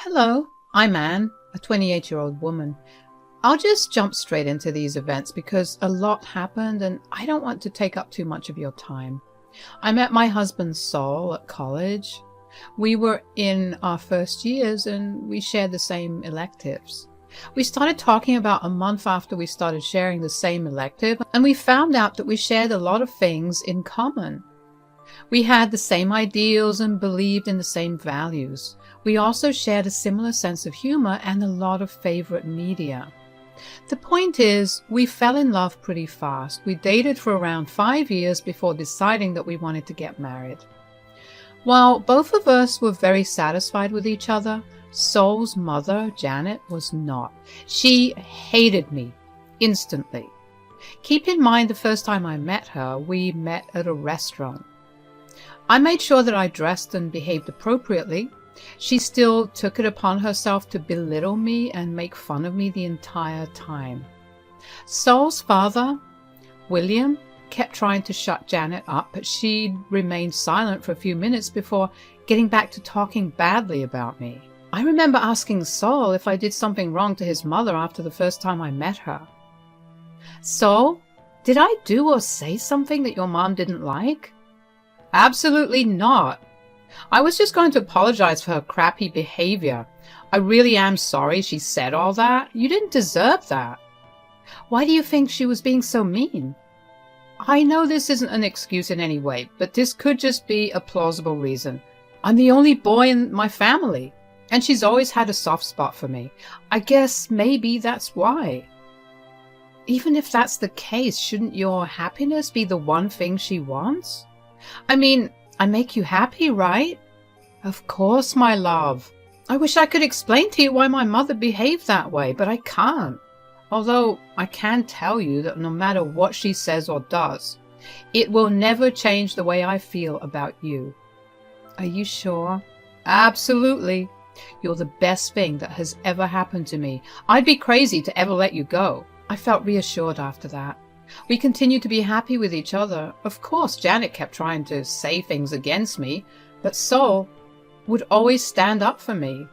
Hello, I'm Anne, a 28-year-old woman. I'll just jump straight into these events because a lot happened and I don't want to take up too much of your time. I met my husband Saul at college. We were in our first years and we shared the same electives. We started talking about a month after we started sharing the same elective, and we found out that we shared a lot of things in common. We had the same ideals and believed in the same values. We also shared a similar sense of humor and a lot of favorite media. The point is, we fell in love pretty fast. We dated for around 5 years before deciding that we wanted to get married. While both of us were very satisfied with each other, Saul's mother, Janet, was not. She hated me instantly. Keep in mind, the first time I met her, we met at a restaurant. I made sure that I dressed and behaved appropriately. She still took it upon herself to belittle me and make fun of me the entire time. Saul's father, William, kept trying to shut Janet up, but she remained silent for a few minutes before getting back to talking badly about me. I remember asking Saul if I did something wrong to his mother after the first time I met her. "Saul, did I do or say something that your mom didn't like?" "Absolutely not. I was just going to apologize for her crappy behavior. I really am sorry she said all that. You didn't deserve that." "Why do you think she was being so mean?" "I know this isn't an excuse in any way, but this could just be a plausible reason. I'm the only boy in my family, and she's always had a soft spot for me. I guess maybe that's why." "Even if that's the case, shouldn't your happiness be the one thing she wants? I mean, I make you happy, right?" "Of course, my love. I wish I could explain to you why my mother behaved that way, but I can't. Although I can tell you that no matter what she says or does, it will never change the way I feel about you." "Are you sure?" "Absolutely. You're the best thing that has ever happened to me. I'd be crazy to ever let you go." I felt reassured after that. We continued to be happy with each other. Of course, Janet kept trying to say things against me, but Saul would always stand up for me.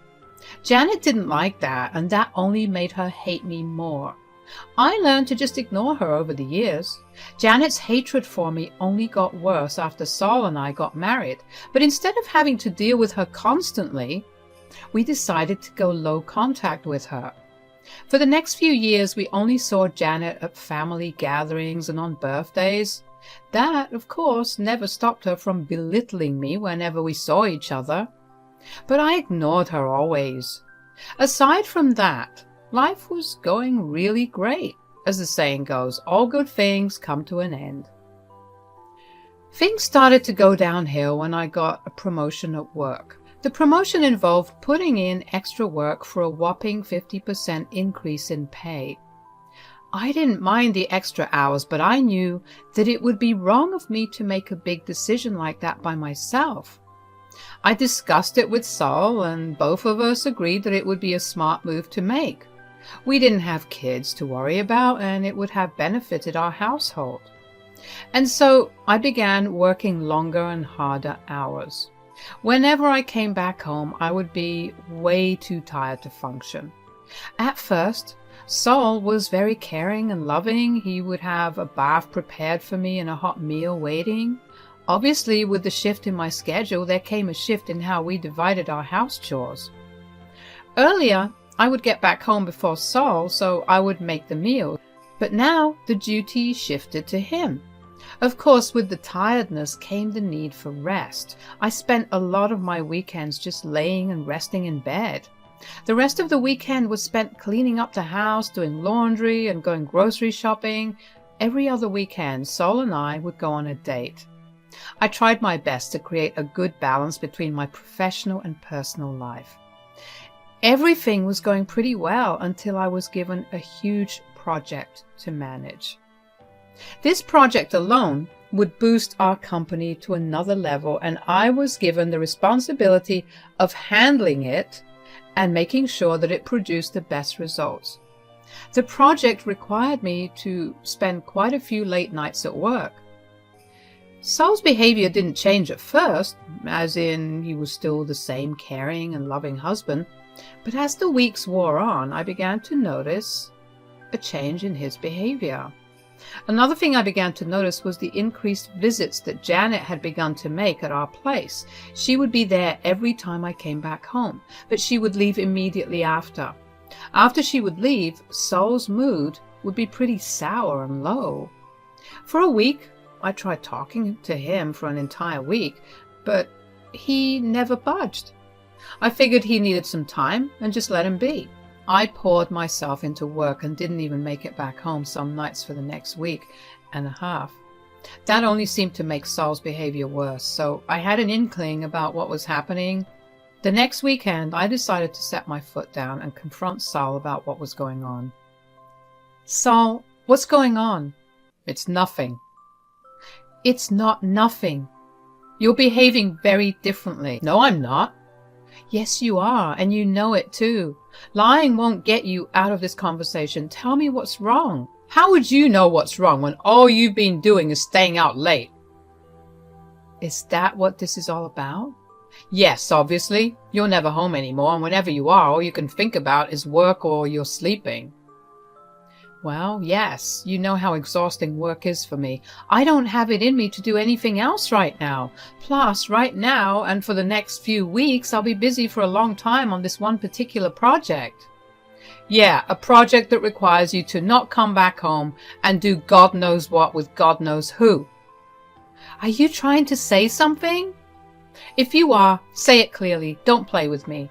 Janet didn't like that, and that only made her hate me more. I learned to just ignore her over the years. Janet's hatred for me only got worse after Saul and I got married, but instead of having to deal with her constantly, we decided to go low contact with her. For the next few years, we only saw Janet at family gatherings and on birthdays. That, of course, never stopped her from belittling me whenever we saw each other. But I ignored her always. Aside from that, life was going really great. As the saying goes, all good things come to an end. Things started to go downhill when I got a promotion at work. The promotion involved putting in extra work for a whopping 50% increase in pay. I didn't mind the extra hours, but I knew that it would be wrong of me to make a big decision like that by myself. I discussed it with Saul, and both of us agreed that it would be a smart move to make. We didn't have kids to worry about, and it would have benefited our household. And so I began working longer and harder hours. Whenever I came back home, I would be way too tired to function. At first, Saul was very caring and loving. He would have a bath prepared for me and a hot meal waiting. Obviously, with the shift in my schedule, there came a shift in how we divided our house chores. Earlier, I would get back home before Saul, so I would make the meal. But now, the duty shifted to him. Of course, with the tiredness came the need for rest. I spent a lot of my weekends just laying and resting in bed. The rest of the weekend was spent cleaning up the house, doing laundry, and going grocery shopping. Every other weekend, Saul and I would go on a date. I tried my best to create a good balance between my professional and personal life. Everything was going pretty well until I was given a huge project to manage. This project alone would boost our company to another level, and I was given the responsibility of handling it and making sure that it produced the best results. The project required me to spend quite a few late nights at work. Saul's behavior didn't change at first, as in he was still the same caring and loving husband, but as the weeks wore on, I began to notice a change in his behavior. Another thing I began to notice was the increased visits that Janet had begun to make at our place. She would be there every time I came back home, but she would leave immediately after. After she would leave, Saul's mood would be pretty sour and low. For a week, I tried talking to him for an entire week, but he never budged. I figured he needed some time and just let him be. I poured myself into work and didn't even make it back home some nights for the next week and a half. That only seemed to make Saul's behavior worse, so I had an inkling about what was happening. The next weekend, I decided to set my foot down and confront Saul about what was going on. "Saul, what's going on?" "It's nothing." "It's not nothing. You're behaving very differently." "No, I'm not." "Yes, you are, and you know it too. Lying won't get you out of this conversation. Tell me what's wrong." "How would you know what's wrong when all you've been doing is staying out late?" "Is that what this is all about?" "Yes, obviously. You're never home anymore, and whenever you are, all you can think about is work or you're sleeping." "Well, yes, you know how exhausting work is for me. I don't have it in me to do anything else right now. Plus, right now and for the next few weeks, I'll be busy for a long time on this one particular project." "Yeah, a project that requires you to not come back home and do God knows what with God knows who." "Are you trying to say something?" "If you are, say it clearly. Don't play with me."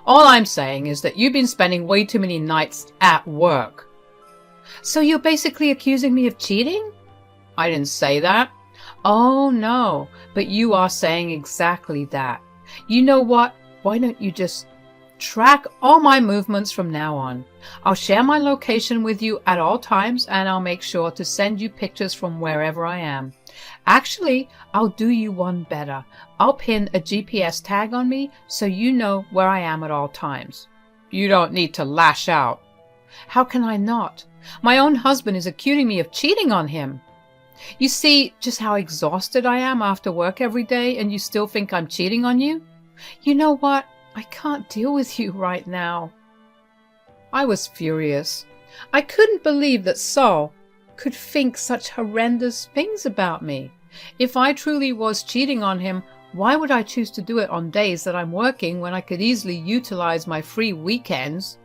"All I'm saying is that you've been spending way too many nights at work." "So you're basically accusing me of cheating?" "I didn't say that." "Oh, no, but you are saying exactly that. You know what? Why don't you just track all my movements from now on? I'll share my location with you at all times, and I'll make sure to send you pictures from wherever I am. Actually, I'll do you one better. I'll pin a GPS tag on me so you know where I am at all times." "You don't need to lash out." "How can I not? My own husband is accusing me of cheating on him. You see just how exhausted I am after work every day, and you still think I'm cheating on you? You know what? I can't deal with you right now." I was furious. I couldn't believe that Saul could think such horrendous things about me. If I truly was cheating on him, why would I choose to do it on days that I'm working when I could easily utilize my free weekends?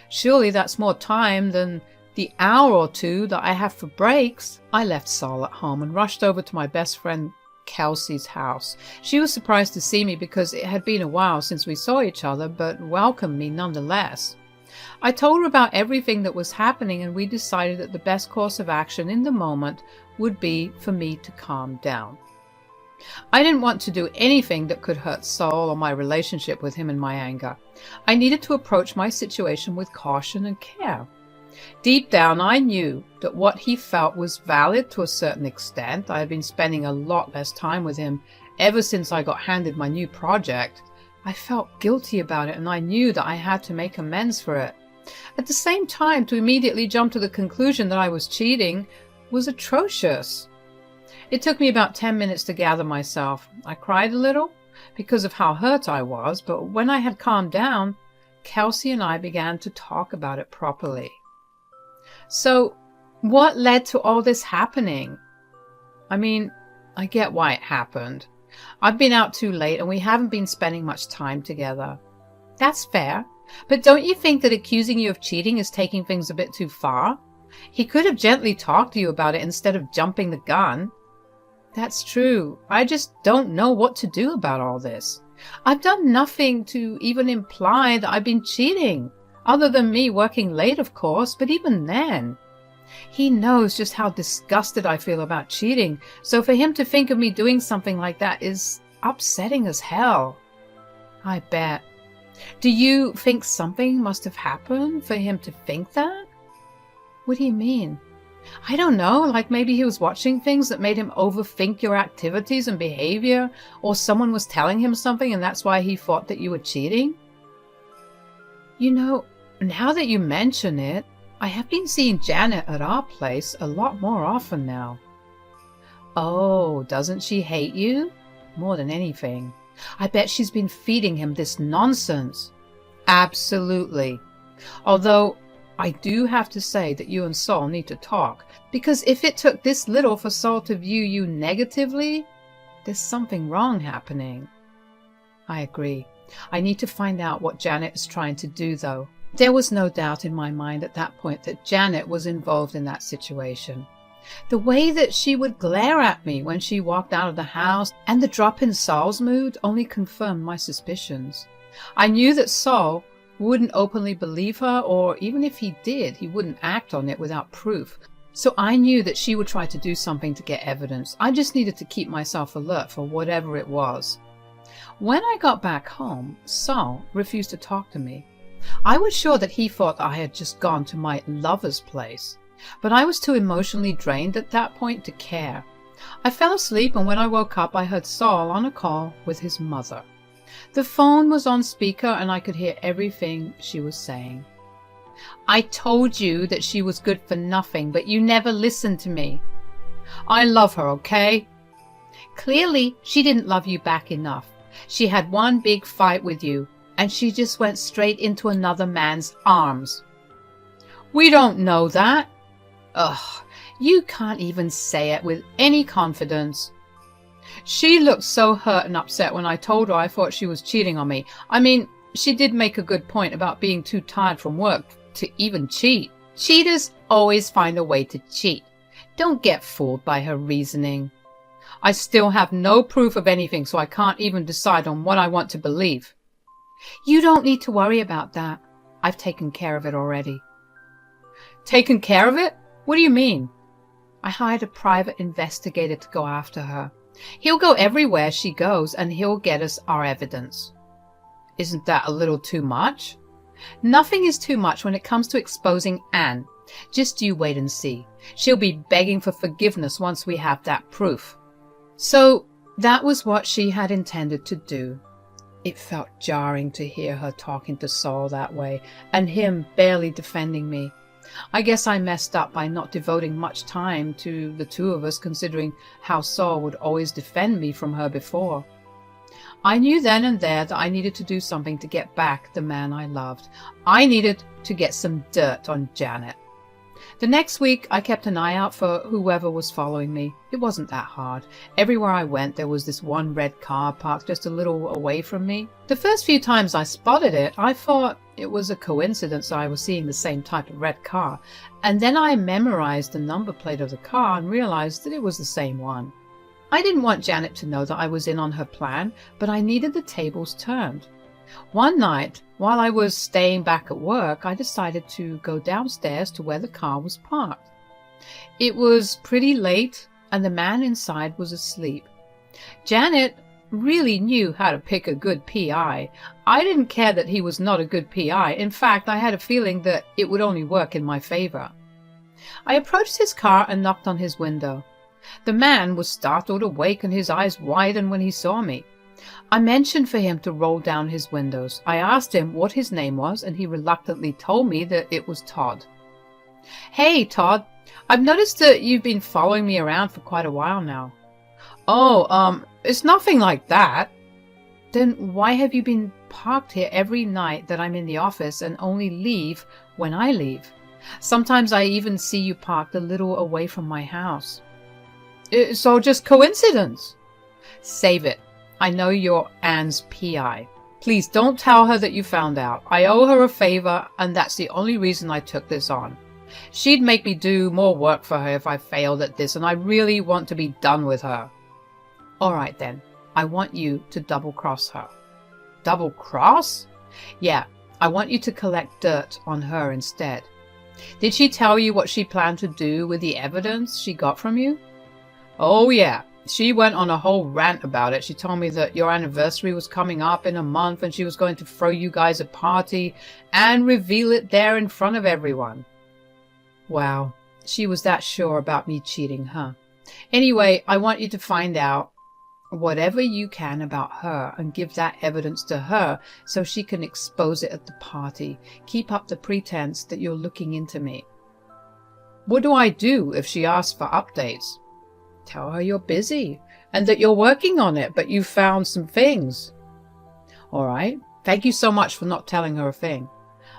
Surely that's more time than the hour or two that I have for breaks. I left Saul at home and rushed over to my best friend Kelsey's house. She was surprised to see me because it had been a while since we saw each other, but welcomed me nonetheless. I told her about everything that was happening, and we decided that the best course of action in the moment would be for me to calm down. I didn't want to do anything that could hurt Saul or my relationship with him in my anger. I needed to approach my situation with caution and care. Deep down, I knew that what he felt was valid to a certain extent. I had been spending a lot less time with him ever since I got handed my new project. I felt guilty about it, and I knew that I had to make amends for it. At the same time, to immediately jump to the conclusion that I was cheating was atrocious. It took me about 10 minutes to gather myself. I cried a little because of how hurt I was, but when I had calmed down, Kelsey and I began to talk about it properly. "So, what led to all this happening?" "I mean, I get why it happened. I've been out too late and we haven't been spending much time together." "That's fair. But don't you think that accusing you of cheating is taking things a bit too far? He could have gently talked to you about it instead of jumping the gun." "That's true. I just don't know what to do about all this. I've done nothing to even imply that I've been cheating. Other than me working late, of course, but even then. He knows just how disgusted I feel about cheating, so for him to think of me doing something like that is upsetting as hell." "I bet. Do you think something must have happened for him to think that?" "What do you mean?" "I don't know, like maybe he was watching things that made him overthink your activities and behavior, or someone was telling him something and that's why he thought that you were cheating." "You know, now that you mention it, I have been seeing Janet at our place a lot more often now." Oh, doesn't she hate you? More than anything. I bet she's been feeding him this nonsense. Absolutely. Although I do have to say that you and Saul need to talk, because if it took this little for Saul to view you negatively, there's something wrong happening. I agree. I need to find out what Janet is trying to do, though. There was no doubt in my mind at that point that Janet was involved in that situation. The way that she would glare at me when she walked out of the house and the drop in Saul's mood only confirmed my suspicions. I knew that Saul wouldn't openly believe her, or even if he did, he wouldn't act on it without proof. So I knew that she would try to do something to get evidence. I just needed to keep myself alert for whatever it was. When I got back home, Saul refused to talk to me. I was sure that he thought I had just gone to my lover's place, but I was too emotionally drained at that point to care. I fell asleep, and when I woke up, I heard Saul on a call with his mother. The phone was on speaker, and I could hear everything she was saying. I told you that she was good for nothing, but you never listened to me. I love her, okay? Clearly, she didn't love you back enough. She had one big fight with you, and she just went straight into another man's arms. We don't know that. Ugh, you can't even say it with any confidence. She looked so hurt and upset when I told her I thought she was cheating on me. I mean, she did make a good point about being too tired from work to even cheat. Cheaters always find a way to cheat. Don't get fooled by her reasoning. I still have no proof of anything, so I can't even decide on what I want to believe. You don't need to worry about that. I've taken care of it already. Taken care of it? What do you mean? I hired a private investigator to go after her. He'll go everywhere she goes, and he'll get us our evidence. Isn't that a little too much? Nothing is too much when it comes to exposing Anne. Just you wait and see. She'll be begging for forgiveness once we have that proof. So that was what she had intended to do. It felt jarring to hear her talking to Saul that way, and him barely defending me. I guess I messed up by not devoting much time to the two of us, considering how Saul would always defend me from her before. I knew then and there that I needed to do something to get back the man I loved. I needed to get some dirt on Janet. The next week, I kept an eye out for whoever was following me. It wasn't that hard. Everywhere I went, there was this one red car parked just a little away from me. The first few times I spotted it, I thought it was a coincidence that I was seeing the same type of red car. And then I memorized the number plate of the car and realized that it was the same one. I didn't want Janet to know that I was in on her plan, but I needed the tables turned. One night, while I was staying back at work, I decided to go downstairs to where the car was parked. It was pretty late, and the man inside was asleep. Janet really knew how to pick a good PI. I didn't care that he was not a good PI. In fact, I had a feeling that it would only work in my favor. I approached his car and knocked on his window. The man was startled awake, and his eyes widened when he saw me. I mentioned for him to roll down his windows. I asked him what his name was, and he reluctantly told me that it was Todd. Hey, Todd, I've noticed that you've been following me around for quite a while now. Oh, it's nothing like that. Then why have you been parked here every night that I'm in the office and only leave when I leave? Sometimes I even see you parked a little away from my house. It's all just coincidence. Save it. I know you're Anne's PI. Please don't tell her that you found out. I owe her a favor, and that's the only reason I took this on. She'd make me do more work for her if I failed at this, and I really want to be done with her. All right then, I want you to double-cross her. Double-cross? Yeah, I want you to collect dirt on her instead. Did she tell you what she planned to do with the evidence she got from you? Oh yeah. She went on a whole rant about it. She told me that your anniversary was coming up in a month and she was going to throw you guys a party and reveal it there in front of everyone. Wow, she was that sure about me cheating, huh? Anyway, I want you to find out whatever you can about her and give that evidence to her so she can expose it at the party. Keep up the pretense that you're looking into me. What do I do if she asks for updates? Tell her you're busy and that you're working on it, but you found some things. All right. Thank you so much for not telling her a thing.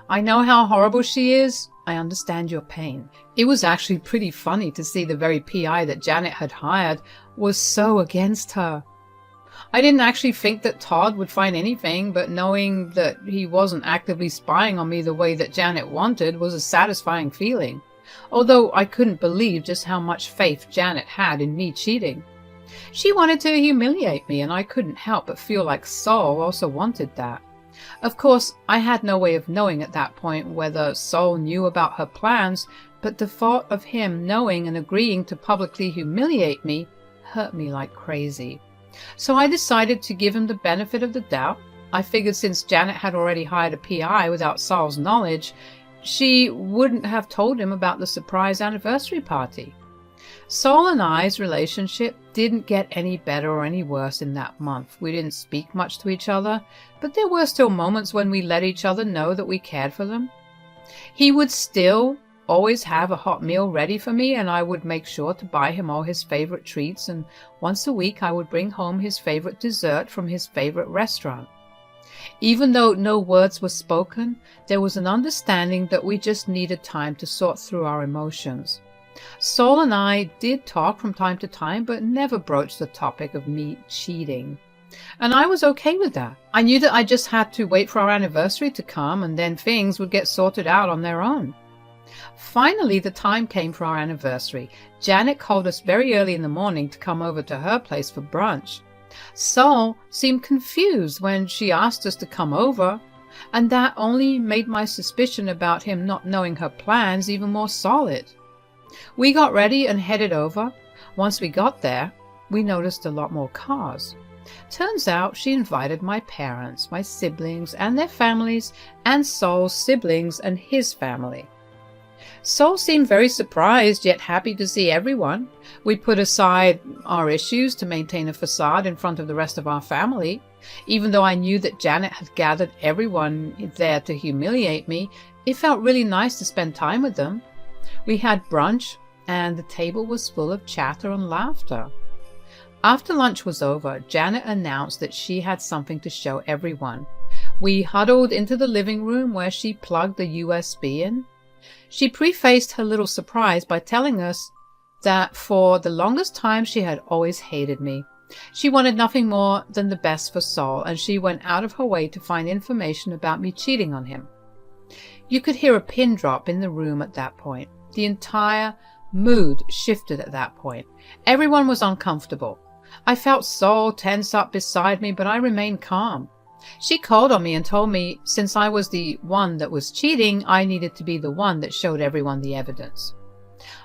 I know how horrible she is. I understand your pain. It was actually pretty funny to see the very PI that Janet had hired was so against her. I didn't actually think that Todd would find anything, but knowing that he wasn't actively spying on me the way that Janet wanted was a satisfying feeling, although I couldn't believe just how much faith Janet had in me cheating. She wanted to humiliate me, and I couldn't help but feel like Saul also wanted that. Of course, I had no way of knowing at that point whether Saul knew about her plans, but the thought of him knowing and agreeing to publicly humiliate me hurt me like crazy. So I decided to give him the benefit of the doubt. I figured since Janet had already hired a PI without Saul's knowledge, she wouldn't have told him about the surprise anniversary party. Saul and I's relationship didn't get any better or any worse in that month. We didn't speak much to each other, but there were still moments when we let each other know that we cared for them. He would still always have a hot meal ready for me, and I would make sure to buy him all his favorite treats, and once a week I would bring home his favorite dessert from his favorite restaurant. Even though no words were spoken, there was an understanding that we just needed time to sort through our emotions. Saul and I did talk from time to time, but never broached the topic of me cheating. And I was okay with that. I knew that I just had to wait for our anniversary to come, and then things would get sorted out on their own. Finally, the time came for our anniversary. Janet called us very early in the morning to come over to her place for brunch. Saul seemed confused when she asked us to come over, and that only made my suspicion about him not knowing her plans even more solid. We got ready and headed over. Once we got there, we noticed a lot more cars. Turns out she invited my parents, my siblings and their families, and Saul's siblings and his family. Saul seemed very surprised, yet happy to see everyone. We put aside our issues to maintain a facade in front of the rest of our family. Even though I knew that Janet had gathered everyone there to humiliate me, it felt really nice to spend time with them. We had brunch, and the table was full of chatter and laughter. After lunch was over, Janet announced that she had something to show everyone. We huddled into the living room where she plugged the USB in. She prefaced her little surprise by telling us that for the longest time she had always hated me. She wanted nothing more than the best for Saul, and she went out of her way to find information about me cheating on him. You could hear a pin drop in the room at that point. The entire mood shifted at that point. Everyone was uncomfortable. I felt Saul tense up beside me, but I remained calm. She called on me and told me since I was the one that was cheating, I needed to be the one that showed everyone the evidence.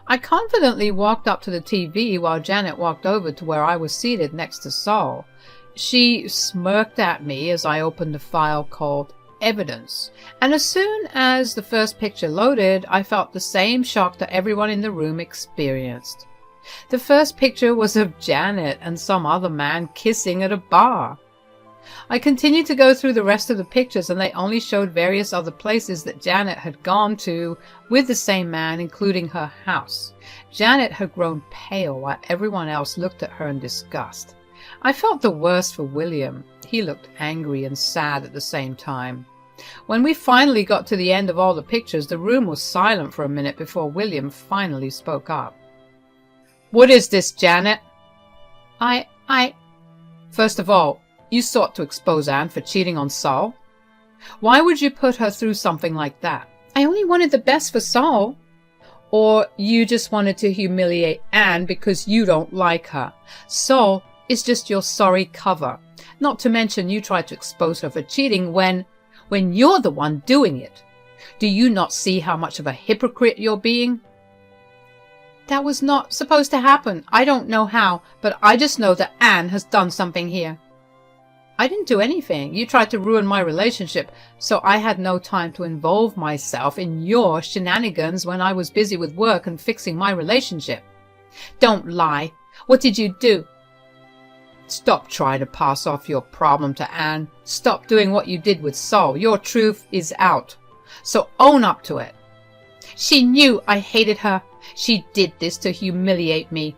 I confidently walked up to the TV while Janet walked over to where I was seated next to Saul. She smirked at me as I opened the file called Evidence, and as soon as the first picture loaded, I felt the same shock that everyone in the room experienced. The first picture was of Janet and some other man kissing at a bar. I continued to go through the rest of the pictures, and they only showed various other places that Janet had gone to with the same man, including her house. Janet had grown pale while everyone else looked at her in disgust. I felt the worst for William. He looked angry and sad at the same time. When we finally got to the end of all the pictures, the room was silent for a minute before William finally spoke up. "What is this, Janet?" First of all, you sought to expose Anne for cheating on Saul? Why would you put her through something like that? I only wanted the best for Saul. Or you just wanted to humiliate Anne because you don't like her. Saul is just your sorry cover. Not to mention you tried to expose her for cheating when you're the one doing it. Do you not see how much of a hypocrite you're being? That was not supposed to happen. I don't know how, but I just know that Anne has done something here. I didn't do anything. You tried to ruin my relationship, so I had no time to involve myself in your shenanigans when I was busy with work and fixing my relationship. Don't lie. What did you do? Stop trying to pass off your problem to Anne. Stop doing what you did with Saul. Your truth is out. So own up to it. She knew I hated her. She did this to humiliate me.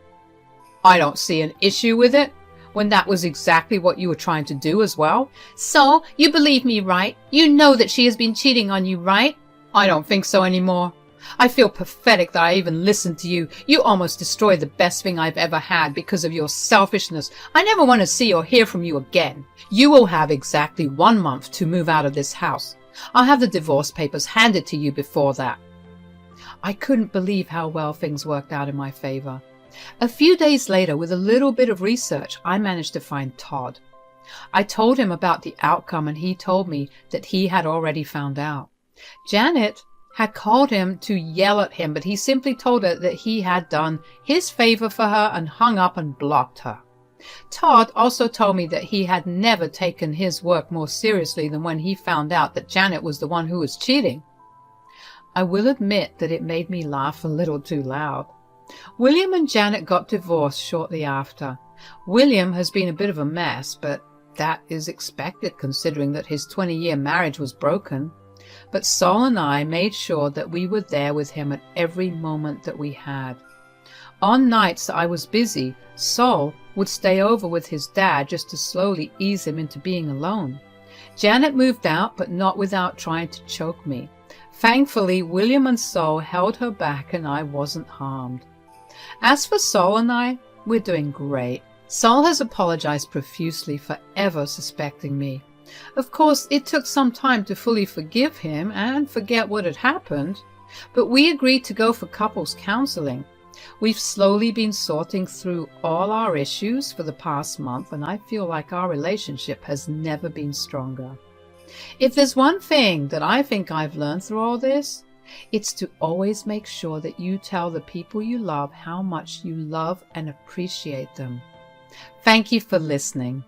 I don't see an issue with it, when that was exactly what you were trying to do as well. So, you believe me, right? You know that she has been cheating on you, right? I don't think so anymore. I feel pathetic that I even listened to you. You almost destroyed the best thing I've ever had because of your selfishness. I never want to see or hear from you again. You will have exactly 1 month to move out of this house. I'll have the divorce papers handed to you before that. I couldn't believe how well things worked out in my favor. A few days later, with a little bit of research, I managed to find Todd. I told him about the outcome and he told me that he had already found out. Janet had called him to yell at him, but he simply told her that he had done his favor for her and hung up and blocked her. Todd also told me that he had never taken his work more seriously than when he found out that Janet was the one who was cheating. I will admit that it made me laugh a little too loud. William and Janet got divorced shortly after. William has been a bit of a mess, but that is expected considering that his 20-year marriage was broken. But Sol and I made sure that we were there with him at every moment that we had. On nights that I was busy, Sol would stay over with his dad just to slowly ease him into being alone. Janet moved out, but not without trying to choke me. Thankfully, William and Sol held her back and I wasn't harmed. As for Sol and I, we're doing great. Sol has apologized profusely for ever suspecting me. Of course, it took some time to fully forgive him and forget what had happened, but we agreed to go for couples counseling. We've slowly been sorting through all our issues for the past month, and I feel like our relationship has never been stronger. If there's one thing that I think I've learned through all this, it's to always make sure that you tell the people you love how much you love and appreciate them. Thank you for listening.